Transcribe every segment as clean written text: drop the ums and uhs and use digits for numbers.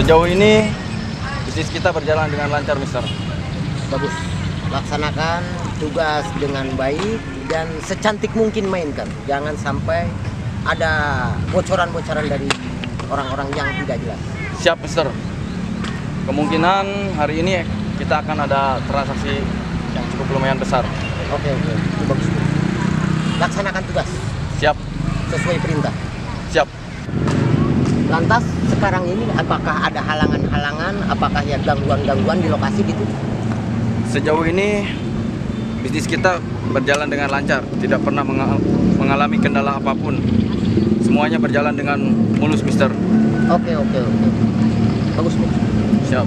Sejauh ini bisnis kita berjalan dengan lancar, Mister. Bagus. Laksanakan tugas dengan baik dan secantik mungkin mainkan. Jangan sampai ada bocoran-bocoran dari orang-orang yang tidak jelas. Siap, Mister. Kemungkinan hari ini kita akan ada transaksi yang cukup lumayan besar. Oke, itu bagus. Laksanakan tugas Siap, sesuai perintah. siap. Lantas sekarang ini apakah ada halangan-halangan, apakah ya gangguan-gangguan di lokasi gitu? Sejauh ini bisnis kita berjalan dengan lancar, tidak pernah mengalami kendala apapun. Semuanya berjalan dengan mulus, Mister. Oke. Bagus. Siap.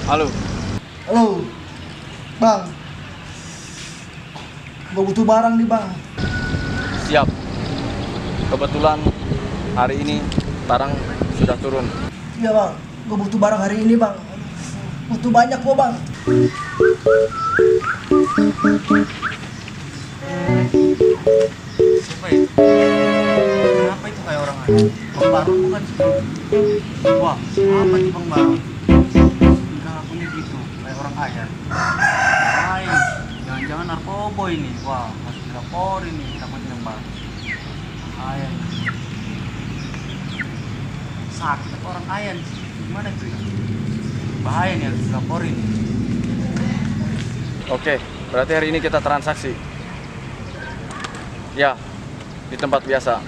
Halo. Halo, Bang. Gua butuh barang nih, Bang. Siap. Kebetulan hari ini barang sudah turun. Iya, Bang. Gua butuh barang hari ini, Bang. Butuh banyak kok, Bang. Siapa itu? Kenapa itu kayak orang aneh? Bang Baru bukan sih? Wah, apa nih Bang Baru? Tingkah lakunya gitu, kayak orang kaya. Hai, jangan-jangan narkoba ini. Wah, harus dilaporin nih, takutnya Bang Baru. Kaya nih. Sakit apa orang kaya nih? Gimana itu ya? Bahaya nih, harus dilaporin nih. Oke, berarti hari ini kita transaksi. Ya, di tempat biasa.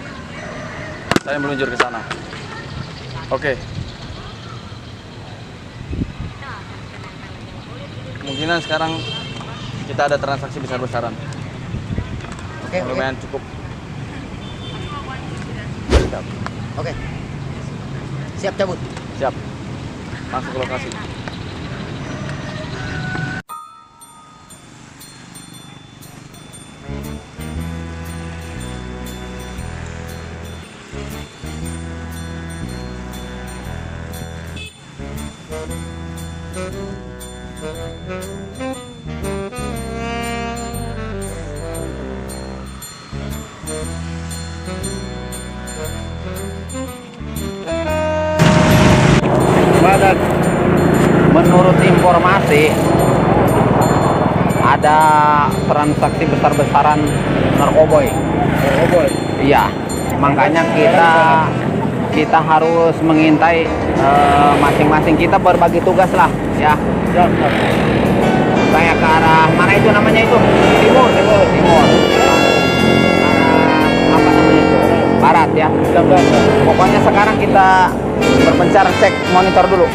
Saya meluncur ke sana. Oke. Kemungkinan sekarang kita ada transaksi besar-besaran. Oke. Lumayan cukup. Siap. Oke. Siap cabut. Siap. Langsung ke lokasi. Badan. Menurut informasi ada transaksi besar-besaran narkoboy. Iya, makanya kita harus mengintai, masing-masing kita berbagi tugas lah, ya. Saya ke arah mana itu namanya itu? Timur. Arah apa namanya itu? Barat ya. Pokoknya sekarang kita berpencar, cek monitor dulu.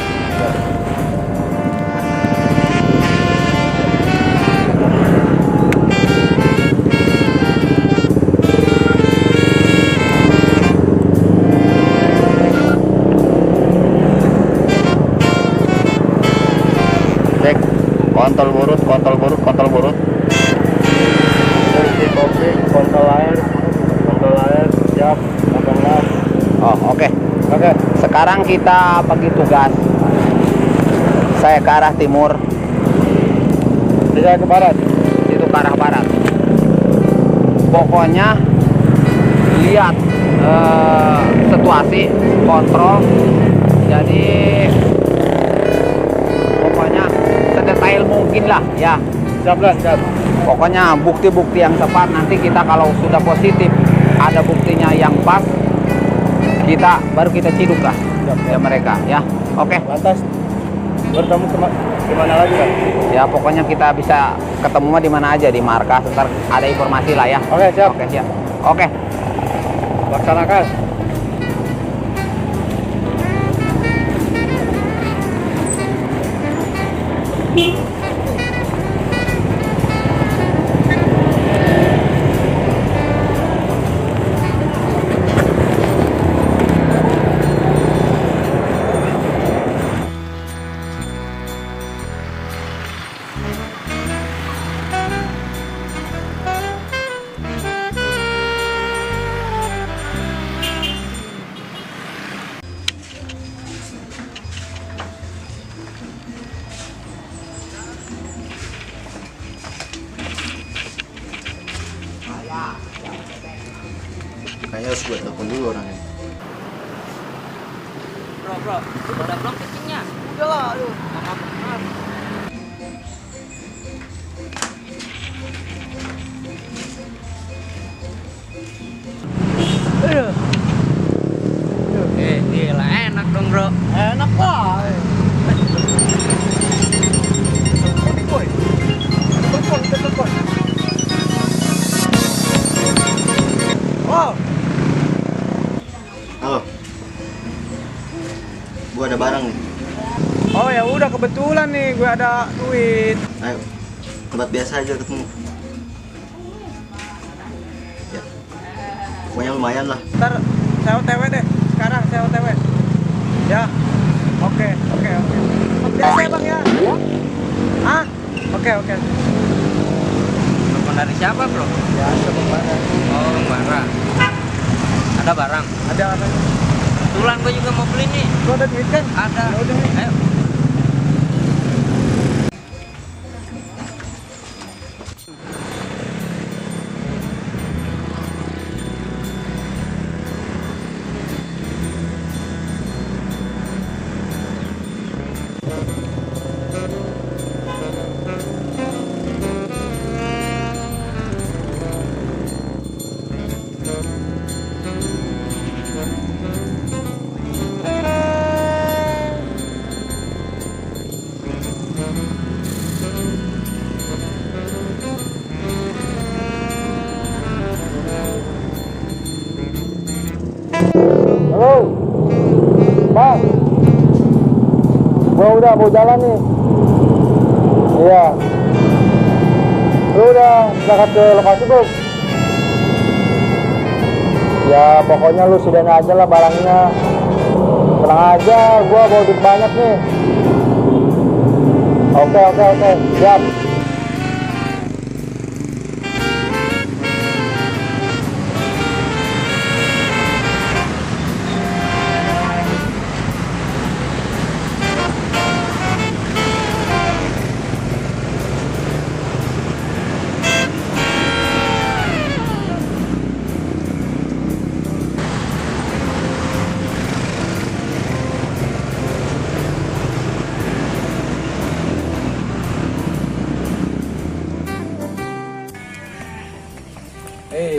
Cek kontol burut. Kontrol air, siap. Oh, oke. Sekarang kita bagi tugas. Saya ke arah timur. Saya ke barat. Itu ke arah barat. Pokoknya lihat situasi, kontrol. Jadi pokoknya sedetail mungkin lah, ya. Siap. Pokoknya bukti-bukti yang tepat. Nanti kita kalau sudah positif, ada buktinya yang pas, baru kita ciduk lah ya mereka, ya. Oke. Lantas bertemu kemana lagi, Pak? Ya pokoknya kita bisa ketemu di mana aja, di markas. Ntar ada informasi lah ya. Oke, siap. Oke, siap. Oke. Laksanakan. Kayaknya harus gue telepon dulu orangnya. Bro, udah belum kencingnya? Udah lah, aduh. Maaf. Aduh. Gila enak dong bro. Enak lah. Boy. Telepon. Oh, Halo. Gue ada barang nih. oh ya udah kebetulan nih gue ada duit. Ayo. Tempat biasa aja ketemu. Ya. Pokoknya lumayan lah. Ntar saya OTW deh. Sekarang saya OTW. Ya. Oke. Biasa ya bang ya. Ah? Oke. Telepon dari siapa bro? Biasa bang Bara. Oh Bang Bara. Ada barang? Ada. Kebetulan gue juga mau beli nih. Lu ada duit kan? Ada. Ya udah. Ayo. Halo. Bang. Gua udah mau jalan nih. Iya. Lu udah berangkat ke lokasi belum? Ya pokoknya lu sidain aja lah barangnya. Tenang aja, gua bawa duit banyak nih. Oke. Siap.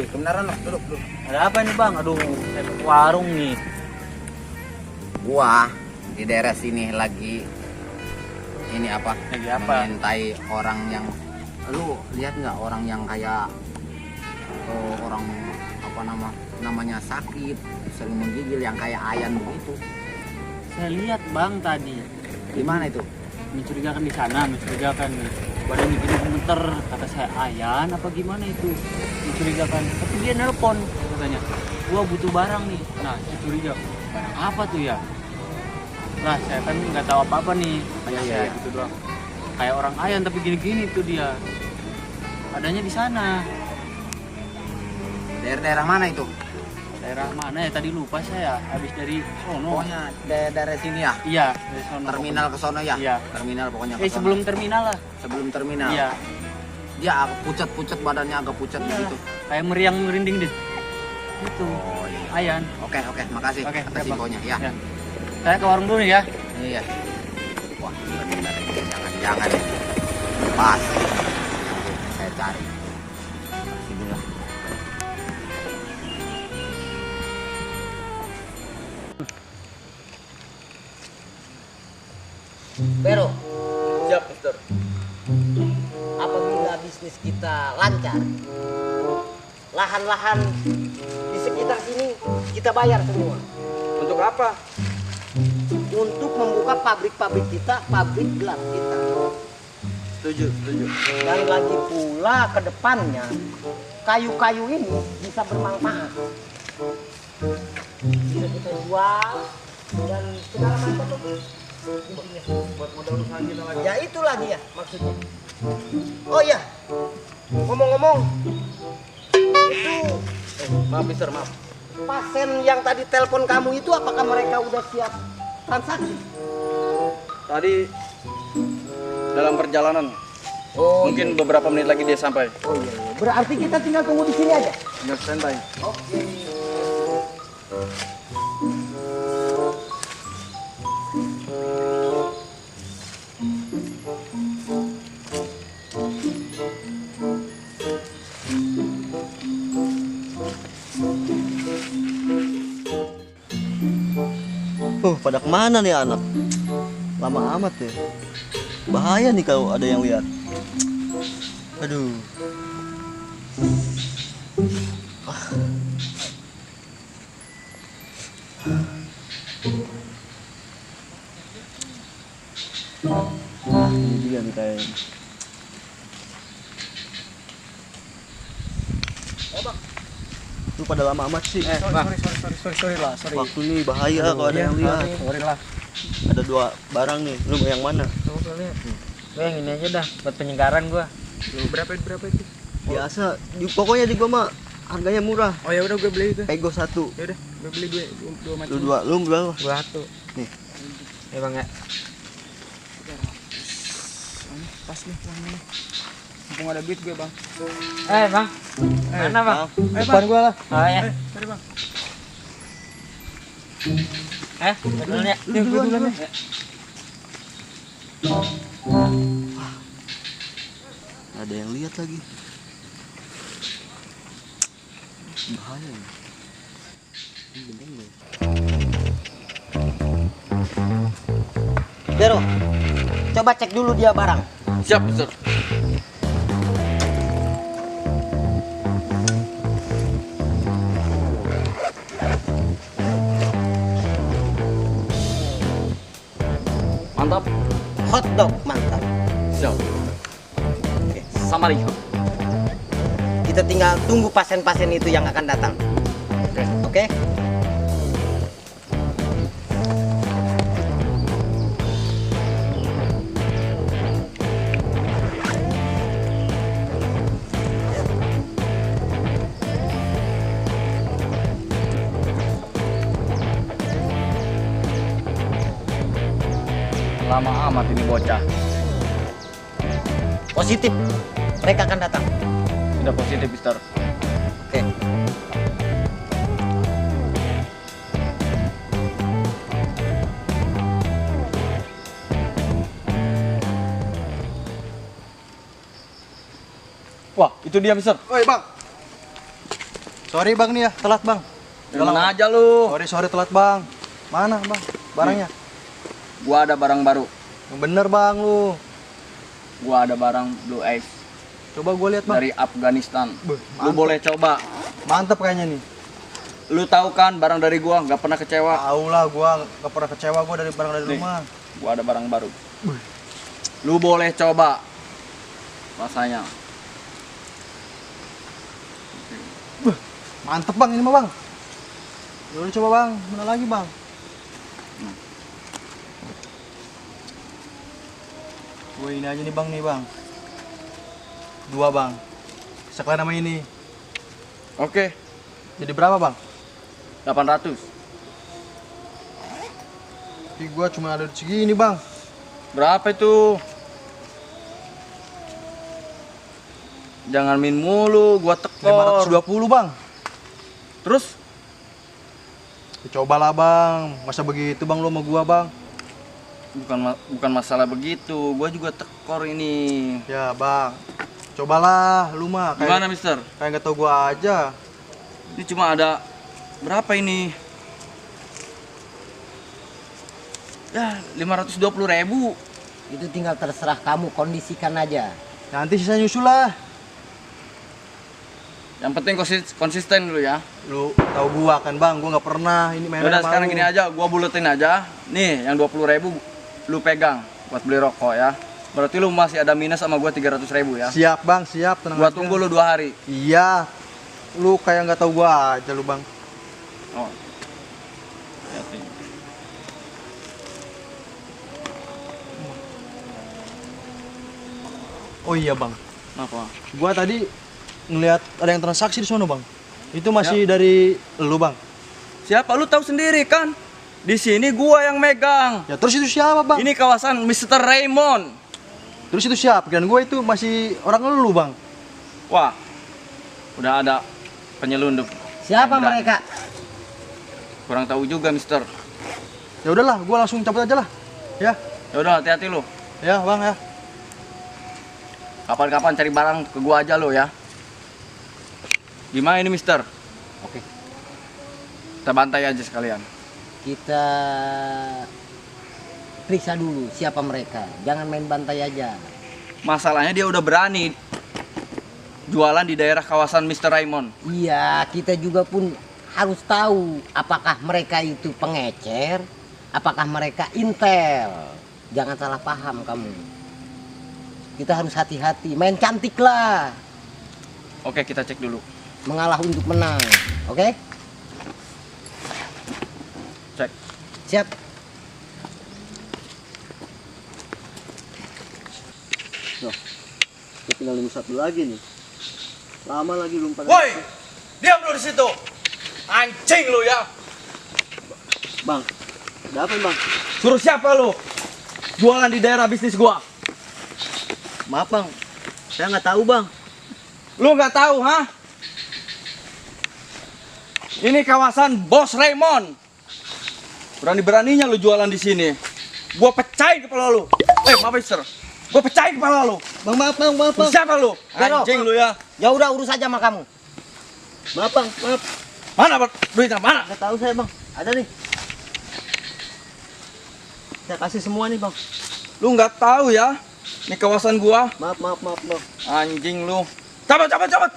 Kebenaran lah, duduk. Ada apa nih bang? Aduh, saya ke warung nih. Gua di daerah sini lagi ini apa? Lagi apa? Mengintai orang yang, lu lihat nggak orang yang kayak orang apa namanya sakit, sering menggigil yang kayak ayan begitu. Saya lihat bang tadi. Di mana itu? Mencurigakan di sana, mencurigakan badannya gini gemeter, kata saya ayan apa gimana itu, mencurigakan. Tapi dia nelpon katanya, gua butuh barang nih. Nah saya curiga, barang apa tuh ya? Lah saya kan nggak tahu apa nih, kayak saya gitu doang. Kayak orang ayan tapi gini-gini tuh dia. Adanya di sana. Daerah mana itu? Daerah mana ya tadi lupa saya. Habis dari sono. Pokoknya daerah sini ya. Iya, dari sono. Terminal ke sono ya. Iya. Terminal pokoknya ke sono. Sebelum terminal lah. Sebelum terminal. Iya. Dia agak pucat badannya agak pucat begitu. Kayak meriang merinding deh. Gitu. Oh iya. Ayan. Oke, makasih Oke, atas siap, Bang. infonya ya. Ya. Saya ke warung dulu nih ya. Iya. Wah, benar ini jangan ya. Pas. Saya cari. Inilah. Pero, Siap, Mister. apabila bisnis kita lancar, lahan-lahan di sekitar sini kita bayar semua. Untuk apa? Untuk membuka pabrik-pabrik kita, pabrik gelas kita. Setuju. Dan lagi pula ke depannya, kayu-kayu ini bisa bermanfaat. Bisa kita jual dan segala macam tuh. Buat modal usaha kita lagi. Ya itulah dia maksudnya. Oh iya, ngomong-ngomong, itu Maaf, Mister, maaf. pasien yang tadi telepon kamu itu apakah mereka udah siap transaksi? Tadi dalam perjalanan. Oh, Mungkin beberapa menit lagi dia sampai. Oh iya. Berarti kita tinggal tunggu di sini aja. Tinggal standby. Oke. Pada kemana nih anak? Lama amat ya. Bahaya nih kalau ada yang lihat. Aduh. Ini dia nih kayaknya. Lu pada lama amat sih. Sorry lah, sorry. Waktu nih bahaya kalau ada yang lihat. Sorry lah. Ada 2 barang nih. Lu mau yang mana? Gue yang ini aja dah, buat penyegaran gua. Berapa itu? Biasa. Pokoknya di gua mah harganya murah. Oh ya udah gue beli itu. Pego 1. Ya udah, gue beli dua macam. Lu 2. Lu berapa? Gua satu. Nih. Ya bang ya. Pas nih uangnya. Mumpung ada duit gue, Bang. Bang. Mana bang? Depan gue lah. Oh ya. Sorry, Bang. Betul ya. Gue duluan ya. Ada yang lihat lagi. Bahaya ini. Ini bener nih. Dero, coba cek dulu dia barang. Siap, Mister. Mantap. Hotdog mantap. Siap. Oke. Sama Riho. Kita tinggal tunggu pasien-pasien itu yang akan datang. Oke? Lama amat ini bocah. Positif. Mereka akan datang. Sudah positif, Mister. Oke. Wah, itu dia, Mister. Oi, Bang. Sorry, Bang nih ya, telat, Bang. Dari mana aja lu? Sorry telat, Bang. Mana, Bang? Barangnya? Gua ada barang baru. Yang bener, Bang, lu. Gua ada barang Blue Ice Coba gue lihat, Bang. dari Afghanistan. Beuh, Lu mantep. boleh coba. Mantep kayaknya nih. Lu tahu kan barang dari gua nggak pernah kecewa. Tahu lah, gua gak pernah kecewa gua dari barang dari Nih. rumah. Gua ada barang baru. Lu boleh coba. Rasanya. Mantep, Bang, ini mah, Bang. Yaudah coba, Bang. Mana lagi, Bang? Gue ini aja nih, Bang, nih, Bang. 2, Bang. Sekalian sama ini. Oke, Jadi berapa, Bang? 800. Tapi gua cuma ada segini, Bang. Berapa itu? Jangan min mulu, gua tekor. 520, Bang. Terus? Ya, cobalah, Bang. Masa begitu, Bang, lu sama gua, Bang? Bukan masalah begitu, gua juga tekor ini. Ya, Bang. Cobalah, lu mah Gimana, kayak Mister? nggak tau gua aja. Ini cuma ada berapa ini? Ya, 520.000. Itu tinggal terserah kamu, kondisikan aja. Nanti sisa nyusul lah. Yang penting konsisten dulu ya. Lu tahu gua kan, Bang, gua nggak pernah ini main Udah sama sekarang lu. gini aja, gua buletin aja. Nih, yang 20.000 lu pegang buat beli rokok ya. Berarti lu masih ada minus sama gua 300.000 ya. Siap, Bang, siap, tenang Gua aja. tunggu lu 2 hari. Iya. Lu kayak nggak tahu gua aja lu, Bang. Oh. Hati. Oh iya, Bang. Kenapa? Gua tadi ngelihat ada yang transaksi di sono, Bang. Itu masih dari lu, Bang. Siapa? Lu tahu sendiri kan? Di sini gua yang megang. Ya terus itu siapa, Bang? Ini kawasan Mr. Raymond. Terus itu siapa? Dan gua itu masih orang lu, Bang. Wah. Udah ada penyelundup. Siapa Enggak. mereka? Kurang tahu juga, Mister. Ya udahlah, gua langsung cabut aja lah. Ya, Ya udah, hati-hati lo. ya bang ya. Kapan-kapan cari barang ke gua aja lo ya. Gimana ini, Mister? Oke. Kita bantai aja sekalian. Kita periksa dulu siapa mereka. Jangan main bantai aja. Masalahnya dia udah berani jualan di daerah kawasan Mr. Raymond. Iya, kita juga pun harus tahu apakah mereka itu pengecer, apakah mereka intel. Jangan salah paham kamu. Kita harus hati-hati, main cantik lah. Oke, kita cek dulu. Mengalah untuk menang, oke? Cek. Siap. Kita tinggal nunggu satu lagi nih. Lama lagi belum pada. Woi, diam lu di situ. Anjing lu ya. Bang, ada apa bang? Suruh siapa lu? Jualan di daerah bisnis gua. Maaf bang, saya nggak tahu bang. Lu nggak tahu, ha? Ini kawasan Bos Raymond. Berani-beraninya lu jualan di sini. Gua pecahin kepala lu. Maaf, Mister. Gua pecahin kepala lu. Bang maaf bang, maaf bang. Siapa lu? Bero. Anjing lu ya. Ya udah urus aja sama kamu. Maaf bang, maaf. Mana duitnya? Mana? Nggak tahu saya bang. Ada nih. Saya kasih semua nih bang. Lu nggak tahu ya? Ini kawasan gua. Maaf bang. Anjing lu. Cabut. Cabut.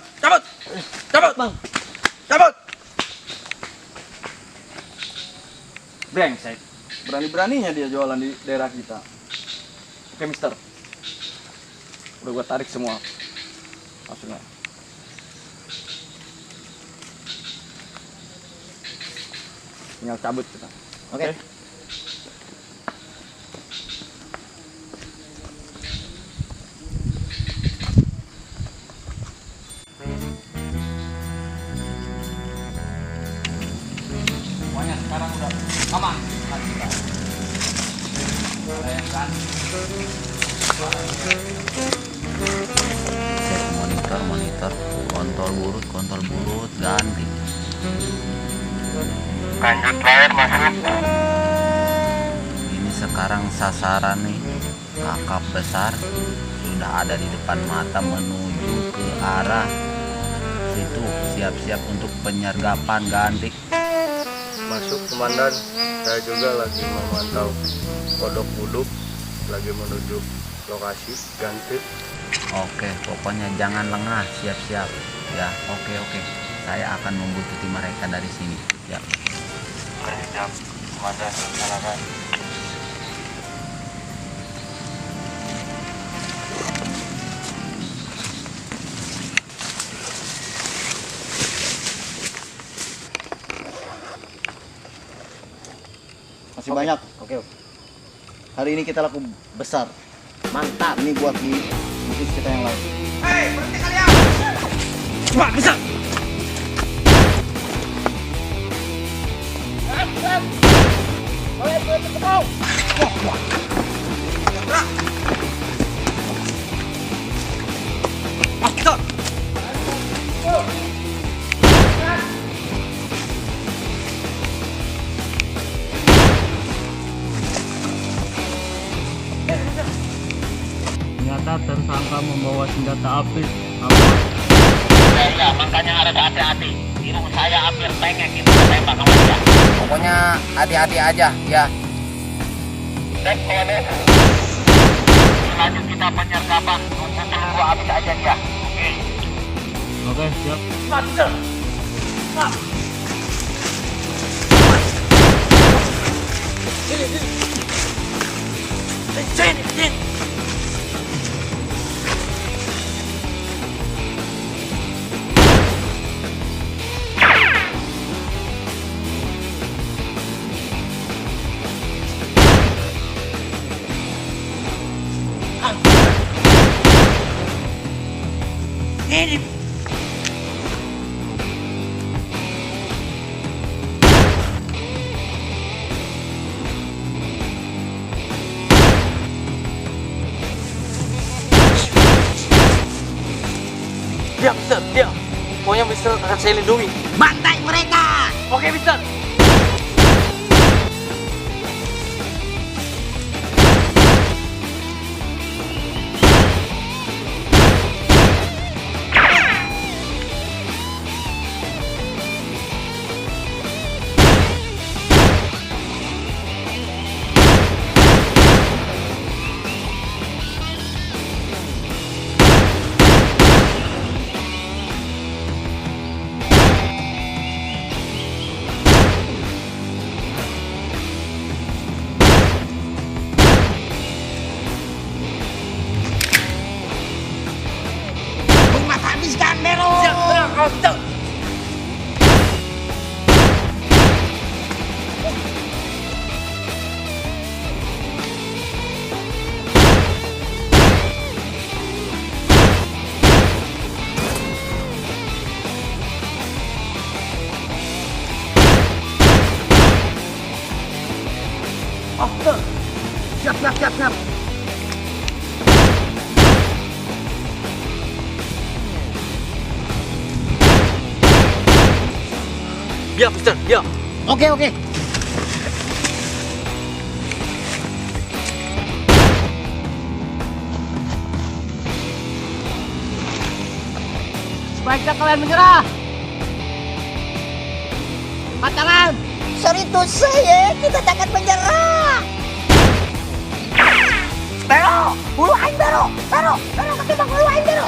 Bang. Cabut. Brengsek. Berani-beraninya dia jualan di daerah kita. Oke, Mister. Udah gua tarik semua. Maksudnya. Tinggal cabut kita. Oke. Semuanya sekarang udah aman. Bayangkan. Cek monitor, kontol burut, ganti. Lanjut layar masuk. Ini sekarang sasaran nih, kakap besar sudah ada di depan mata menuju ke arah situ. Siap-siap untuk penyergapan, ganti. Masuk komandan. Saya juga lagi memantau kodok buduk, lagi menuju lokasi. Ganti. Oke, pokoknya jangan lengah, siap-siap. Ya, oke. Saya akan membuntuti mereka dari sini. Ya. Siap, komandan. Silakan. Masih banyak. Oke. Hari ini kita laku besar. Mantap. Ini buat di bisnis kita yang lain. Cepat, bisa. Ternyata tersangka membawa senjata api. Ya, makanya harus hati-hati. Hidung saya hampir pengek itu tembak sama dia. Pokoknya hati-hati aja, ya. Cek komandan. Lanjut kita penyergapan untuk peluru habis aja dia. Oke. Oke, siap. Diam, Mister, diam. Pokoknya Mister akan saya lindungi. Bantai mereka. Oke, Mister. Mister. Oh, Mister. Siap. Diam, Mister, diam. Oke. Sebaiknya kalian menyerah. Pacaran. Sorry to say, kita jangan menyerah. Bero, buluan Bero. Bero, ketimbang buluan Bero.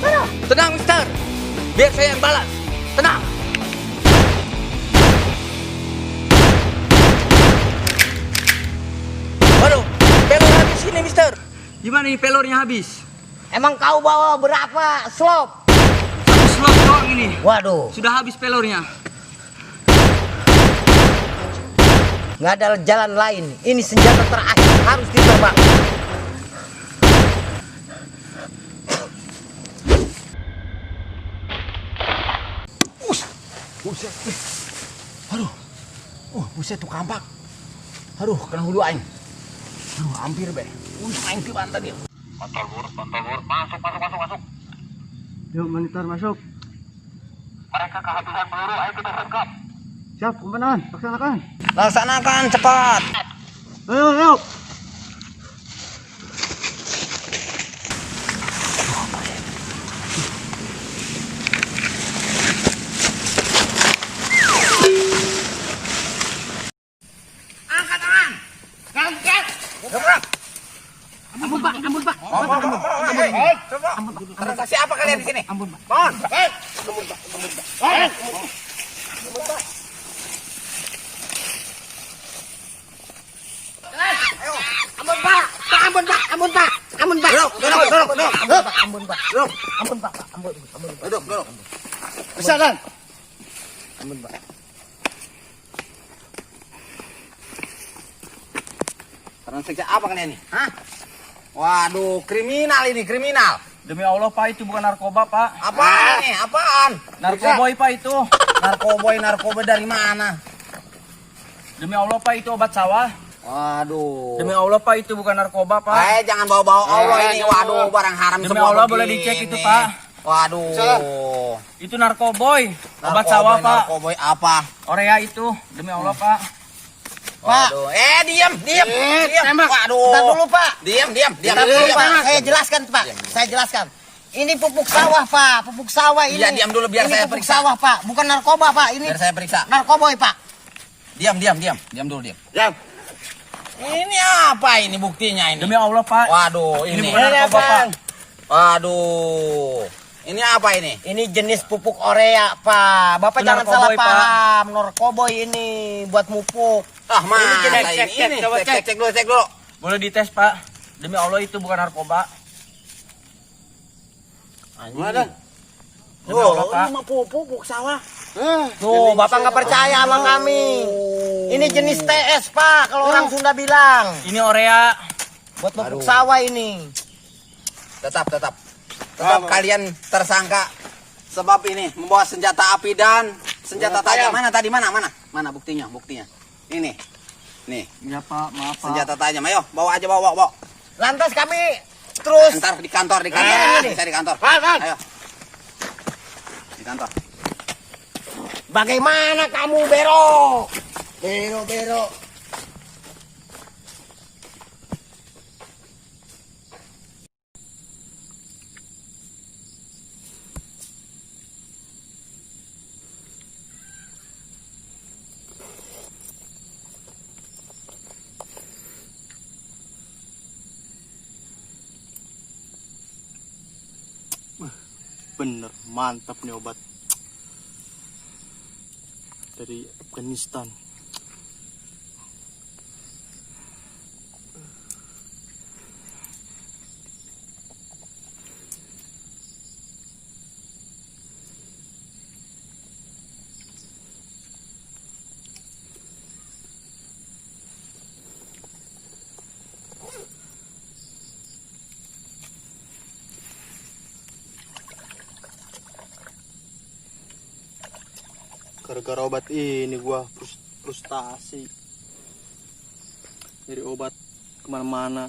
Bero. Tenang, Mister. Biar saya yang balas. Tenang. Waduh, pelor habis ini, Mister. Gimana nih pelornya habis? Emang kau bawa berapa slop? Satu slot doang ini. Waduh, Sudah habis pelornya. nggak ada jalan lain. Ini senjata terakhir, harus diterbang. Buset. Aduh. Buset tuh kampak. Aduh, kena hulu aing. Aduh, hampir be. Aing tiban tadi. Kontol bur. Masuk. Yuk, monitor masuk. Mereka kehabisan peluru, ayo kita sergap. Siap, komandan. Laksanakan. Laksanakan cepat. Ayo. Siapa kalian di sini? Ampun, Pak. Duduk. Bisa kan? Transaksi apa kalian ini? Hah? Waduh, kriminal ini, kriminal. Demi Allah, Pak, itu bukan narkoba, Pak. Apaan ini? Apaan? Narkoboy, Pak, itu. Narkoba dari mana? Demi Allah, Pak, itu obat sawah. Waduh. Demi Allah, Pak, itu bukan narkoba, Pak. Jangan bawa-bawa Allah ini. Waduh, barang haram Demi semua Allah, begini. boleh dicek itu, Pak. Waduh. Itu narkoboy. Obat sawah, Pak. Narkoboy apa? Orea itu. Demi Allah, Pak. Waduh. Diam. tembak. Waduh. Bentar dulu, Pak. Diam. Bentar dulu, Pak. Saya jelaskan. Ini pupuk sawah, Pak. Pupuk sawah ini. Iya, diam dulu biar ini saya pupuk periksa. sawah, Pak. Bukan narkoba, Pak. Ini Biar saya periksa. narkoboy, Pak. Diam dulu. Ini apa ini buktinya ini? Demi Allah, Pak. Waduh, Ini ini. bukan narkoba, Pak. Waduh. Ini apa ini? Ini jenis pupuk orea, Pak. Bapak Itu jangan salah narkoboy, Pak. paham. Narkoboy ini buat mupuk. Mana cek, ini? coba Cek dulu. Boleh dites, Pak. Demi Allah, itu bukan narkoba. Mana? Demi Allah, Pak. Ini mah pupuk sawah. Tuh, Bapak nggak percaya sama kami. Ini jenis TS, Pak. Kalau orang Sunda bilang. Ini Orea. Buat pupuk sawah ini. Tetap kalian tersangka sebab ini membawa senjata api dan senjata tajam. Mana tadi? Mana buktinya? Ini. Nih, Ya, Pak. Maaf, Pak. senjata tajam. Ayo, bawa aja, bawa. Lantas kami terus. Ntar di kantor. Ini. Saya di kantor. Pak. Ayo. Di kantor. Bagaimana kamu, Bero? Bero. Bener, mantap nih obat dari Afghanistan. Gara-gara obat ini gua frustasi. Jadi obat kemana-mana.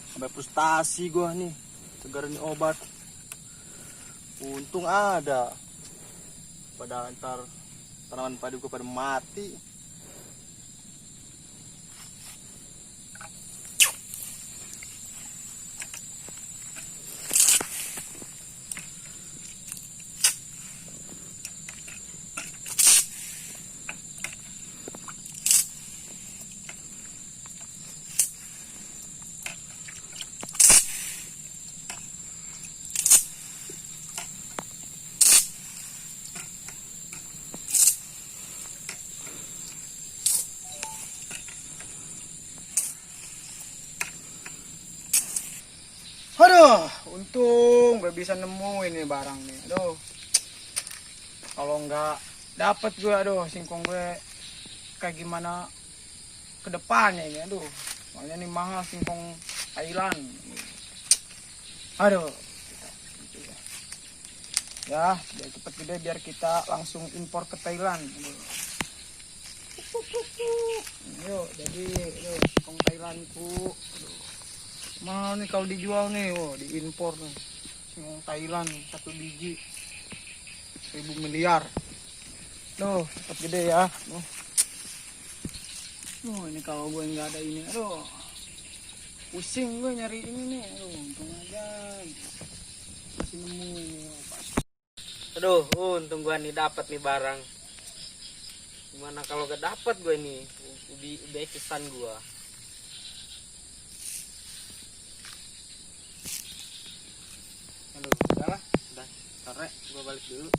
Sampai frustasi gua nih. Gara-gara ini obat. Untung ada. Pada ntar tanaman padi gua pada mati. Aduh, untung gue bisa nemu ini barang nih. Aduh, kalau nggak dapet gue, aduh, singkong gue kayak gimana ke depannya ini. Aduh, soalnya ini mahal singkong Thailand. Aduh, ya biar cepet gede biar kita langsung impor ke Thailand. Aduh. Yuk, jadi yuk, singkong Thailandku. Aduh. Mahal nih kalau dijual nih, diimpor nih. Singkong Thailand 1 biji 1000 miliar. Tuh, cepet gede ya. Ini kalau gue nggak ada ini, aduh, pusing gue nyari ini nih. Aduh, untung aja masih nemu ini. Aduh, untung gua nih dapat nih barang. Gimana kalau gak dapat gue nih? Udah kesan gua. Aduh, udah lah. Udah, sore gue balik dulu.